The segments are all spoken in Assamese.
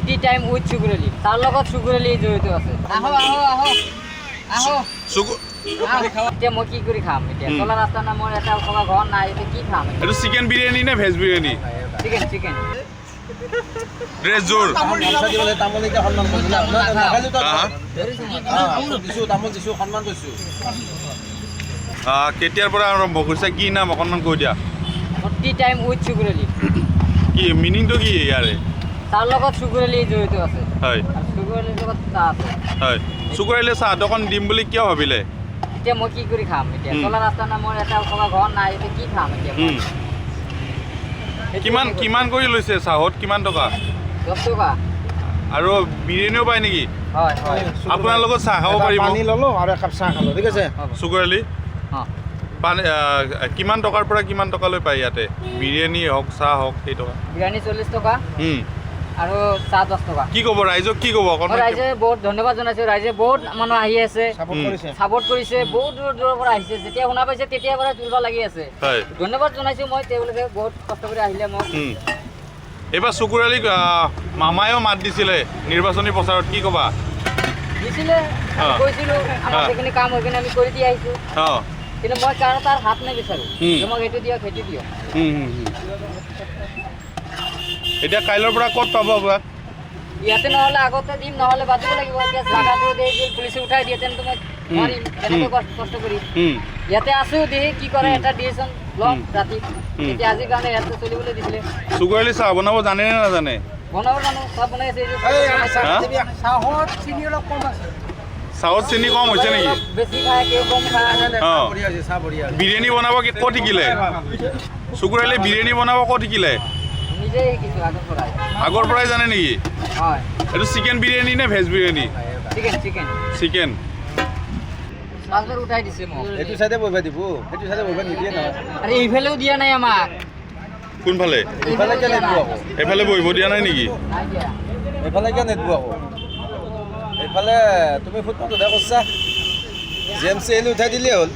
টি টাইম উইথ সুগুৰেলি তাৰ লগত সুগুৰেলি জড়িত আছে আহো আহো আহো আহো এতিয়া মই কি কৰি খাম এতিয়া চলা ৰাস্তা না মোৰ এটা খোৱা ঘৰ নাই এতিয়া কি খাম এইটো চিকেন বিৰিয়ানী নে veg biryani chicken chicken dress জোৰ কেতিয়াৰ পৰা আৰম্ভ কৰিছে কি নাম অকণমান কৈ দিয়া টি টাইম উইথ সুগুৰেলি কি মিনিংটো কি ইয়াৰে তাৰ লগত সুগুৰেলি জড়িত আছে হয় সুগুৰেলিৰ লগত চাহ আছে হয় চুকুৰাইলে চাহ অকণ দিম বুলি কিয় ভাবিলে এতিয়া মই কি কৰি খাম এতিয়া চলা ৰাস্তা না মোৰ এটা খোৱা ঘৰ নাই এতিয়া কি খাম এতিয়া কিমান কিমান কৰি লৈছে চাহত কিমান টকা 10 টকা আৰু বিৰিয়ানীও পায় নেকি হয় হয় আপোনাৰ লগত চাহ খাব পাৰিব পানী ল'লো আৰু একাপ চাহ খালো ঠিক আছে চুকুৰাইলি অঁ পানী কিমান টকাৰ পৰা কিমান টকালৈ পায় ইয়াতে বিৰিয়ানী হওক চাহ হওক সেই টকা বিৰিয়ানী 40 টকা আৰু চাহ 10 টকা কি ক'ব ৰাইজক কি ক'ব অকণমান ৰাইজে বহুত ধন্যবাদ জনাইছোঁ ৰাইজে বহুত মানুহ আহি আছে ছাপোৰ্ট কৰিছে বহুত দূৰ দূৰৰ পৰা আহিছে যেতিয়া শুনা পাইছে তেতিয়াৰ পৰা তুলিব লাগি আছে হয় ধন্যবাদ জনাইছোঁ মই তেওঁলোকে বহুত কষ্ট কৰি আহিলে মোক এইবাৰ চুকুৰাইলিক মামায়েও মাত দিছিলে নিৰ্বাচনী প্ৰচাৰত কি ক'বা দিছিলে কৈছিলোঁ আমাৰ যিখিনি কাম সেইখিনি আমি কৰি দি আহিছোঁ অঁ কিন্তু মই কাৰণ তাৰ হাত নিবিচাৰোঁ মোক সেইটো দিয়ক সেইটো দিয়ক এতিয়া কাইলৈৰ পৰা ক'ত পাব আপোনাক ইয়াতে নহ'লে আগতে দিম নহ'লে বাতিব লাগিব এতিয়া জাগাটো পুলিচে উঠাই দিয়ে তেন্তে মই নোৱাৰিম তেনেকৈ কষ্ট কৰি ইয়াতে আছোঁ দেই কি কৰে এটা ডিচিশ্যন ল'ম ৰাতি এতিয়া আজিৰ কাৰণে ইয়াতে চলিবলৈ দিছিলে চুকুৰাইলি চাহ বনাব জানে নে নাজানে বনাব জানো চাহ বনাই আছে চাহত চিনি অলপ কম আছে চাহত চেনি কম হৈছে নেকি বেছি খায় কেউ কম খায় অঁ বিৰিয়ানী বনাব ক'ত শিকিলে চুকুৰাইলি বিৰিয়ানী বনাব ক'ত শিকিলে নিজেই শিকিছোঁ আগৰ পৰাই জানে নেকি হয় এইটো চিকেন বিৰিয়ানী নে veg biryani chicken chicken chicken পাছবাৰ উঠাই দিছে মোক এইটো চাইডে বহিব দিব সেইটো চাইডে বহিব নিদিয়ে নহয় আৰে এইফালেও দিয়া নাই আমাক কোনফালে এইফালে কিয় নিদিব আকৌ এইফালে বহিব দিয়া নাই নেকি নাই দিয়া এইফালে কিয় নিদিব আকৌ এইফালে তুমি ফুটপাথতে কৈছা জি এম চি এলি উঠাই দিলেই হ'ল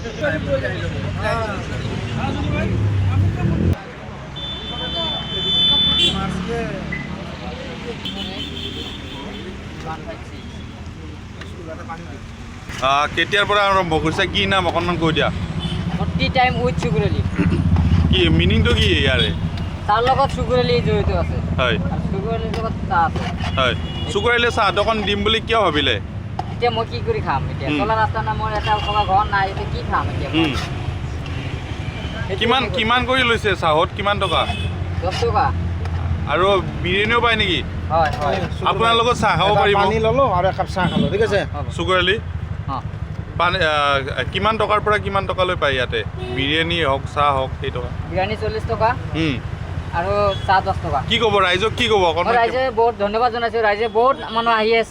কেতিয়াৰ পৰা আৰম্ভ কৰিছে কি নাম অকণমান কৈ দিয়া টি টাইম উইথ সুগুৰেলি কি মিনিংটো কি ইয়াৰে তাৰ লগত সুগুৰেলি জড়িত আছে হয় সুগুৰেলিৰ লগত চাহ আছে হয় চুকুৰাইলে চাহ অকণ দিম বুলি কিয় ভাবিলে এতিয়া মই কি কৰি খাম এতিয়া চলা ৰাস্তা না মোৰ এটা খোৱা ঘৰ নাই এতিয়া কি খাম এতিয়া কিমান কিমান কৰি লৈছে চাহত কিমান টকা 10 টকা আৰু বিৰিয়ানীও পায় নেকি হয় হয় আপোনাৰ লগত চাহ খাব পাৰিব পানী ল'লো আৰু একাপ চাহ খালো ঠিক আছে চুকুৰাইলি অঁ পানী কিমান টকাৰ পৰা কিমান টকালৈ পায় ইয়াতে বিৰিয়ানী হওক চাহ হওক সেই টকা বিৰিয়ানী 40 টকা আৰু চাহ 10 টকা কি ক'ব ৰাইজক কি ক'ব অকণমান ৰাইজে বহুত ধন্যবাদ জনাইছোঁ ৰাইজে বহুত মানুহ আহি আছে